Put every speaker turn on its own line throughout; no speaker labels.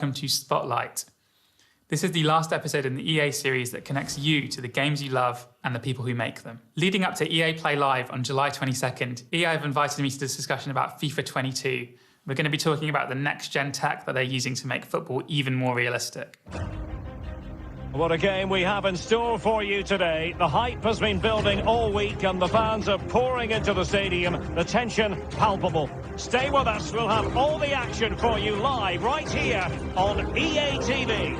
Welcome to Spotlight. This is the last episode in the EA series that connects you to the games you love and the people who make them. Leading up to EA Play Live on July 22nd, EA have invited me to this discussion about FIFA 22. We're going to be talking about the next-gen tech that they're using to make football even more realistic.
What a game we have in store for you today. The hype has been building all week and the fans are pouring into the stadium. The tension palpable. Stay with us. We'll have all the action for you live right here on EA TV.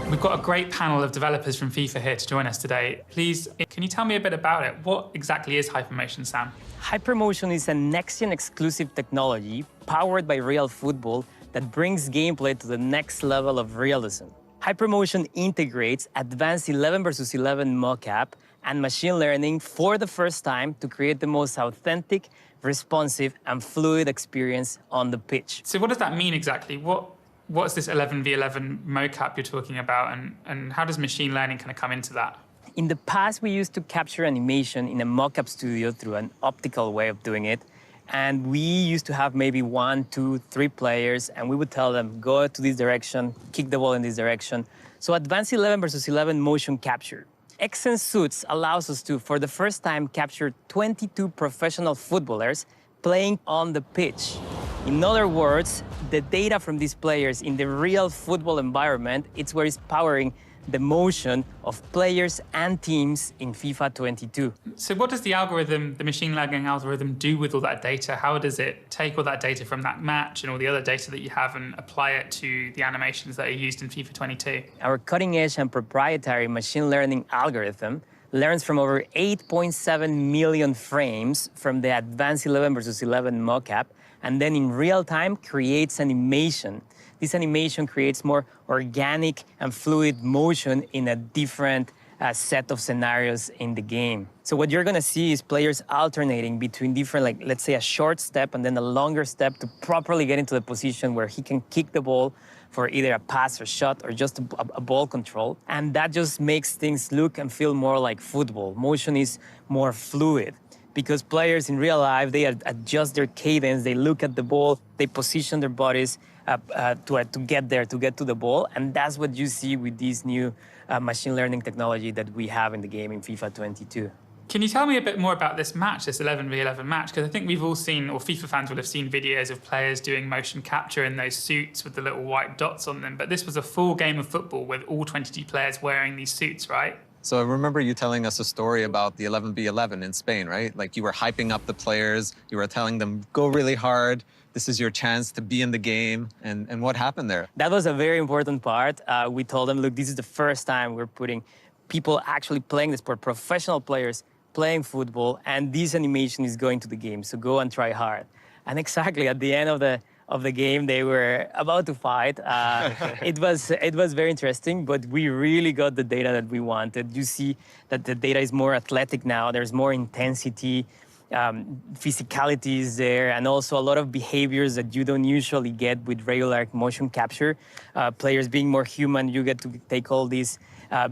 We've got a great panel of developers from FIFA here to join us today. Please, can you tell me a bit about it? What exactly is Hypermotion, Sam?
Hypermotion is a next-gen exclusive technology powered by real football that brings gameplay to the next level of realism. Hypermotion integrates advanced 11 versus 11 mocap and machine learning for the first time to create the most authentic, responsive, and fluid experience on the pitch.
So what does that mean exactly? What's this 11v11 mocap you're talking about, and how does machine learning kind of come into that?
In the past, we used to capture animation in a mocap studio through an optical way of doing it. And we used to have maybe 1, 2, 3 players, and we would tell them, go to this direction, kick the ball in this direction. So advanced 11 versus 11 motion capture. XN Suits allows us to, for the first time, capture 22 professional footballers playing on the pitch. In other words, the data from these players in the real football environment, it's where it's powering the motion of players and teams in FIFA 22.
So what does the algorithm, the machine learning algorithm, do with all that data? How does it take all that data from that match and all the other data that you have and apply it to the animations that are used in FIFA 22?
Our cutting-edge and proprietary machine learning algorithm learns from over 8.7 million frames from the advanced 11 versus 11 mocap, and then in real time creates animation. This animation creates more organic and fluid motion in a different set of scenarios in the game. So what you're gonna see is players alternating between different, like let's say a short step and then a longer step to properly get into the position where he can kick the ball for either a pass or shot or just a ball control. And that just makes things look and feel more like football. Motion is more fluid, because players in real life, they adjust their cadence, they look at the ball, they position their bodies to get there, to get to the ball. And that's what you see with this new machine learning technology that we have in the game in FIFA 22.
Can you tell me a bit more about this match, this 11v11 match? Because I think we've all seen, or FIFA fans will have seen videos of players doing motion capture in those suits with the little white dots on them. But this was a full game of football with all 22 players wearing these suits, right?
So I remember you telling us a story about the 11v11 in Spain, right? Like you were hyping up the players, you were telling them, go really hard, this is your chance to be in the game, and what happened there?
That was a very important part. We told them, look, this is the first time we're putting people actually playing the sport, professional players playing football, and this animation is going to the game, so go and try hard. And exactly at the end of the game, they were about to fight. It was very interesting, but we really got the data that we wanted. You see that the data is more athletic now. There's more intensity, physicality is there, and also a lot of behaviors that you don't usually get with regular motion capture. Players being more human, you get to take all these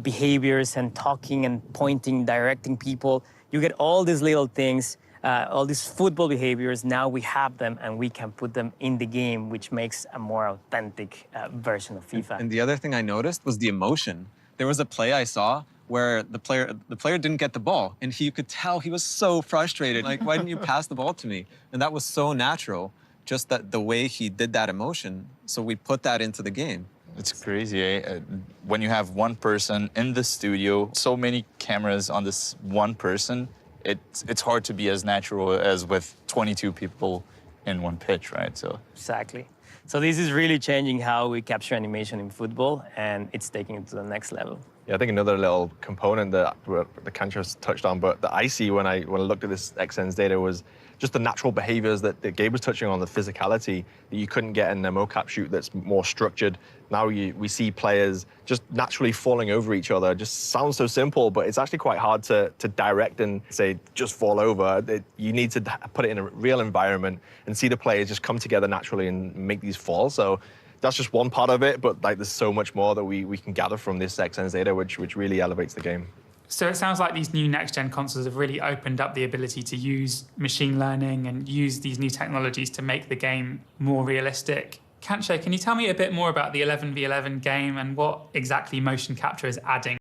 behaviors and talking and pointing, directing people. You get all these little things. All these football behaviors, now we have them and we can put them in the game, which makes a more authentic version of FIFA.
And the other thing I noticed was the emotion. There was a play I saw where the player didn't get the ball, and you could tell he was so frustrated. Like, why didn't you pass the ball to me? And that was so natural, just that the way he did that emotion. So we put that into the game.
It's crazy, eh? When you have one person in the studio, so many cameras on this one person, it's hard to be as natural as with 22 people in one pitch, right? So
exactly. So this is really changing how we capture animation in football, and it's taking it to the next level.
Yeah, I think another little component that the Kanchas touched on, but that I see when I looked at this XN's data was just the natural behaviors that Gabe was touching on, the physicality that you couldn't get in a mocap shoot that's more structured. Now we see players just naturally falling over each other. Just sounds so simple, but it's actually quite hard to direct and say, just fall over. You need to put it in a real environment and see the players just come together naturally and make these falls. So that's just one part of it, but like there's so much more that we can gather from this XN's data, which really elevates the game.
So it sounds like these new next-gen consoles have really opened up the ability to use machine learning and use these new technologies to make the game more realistic. Kancho, can you tell me a bit more about the 11v11 game and what exactly motion capture is adding?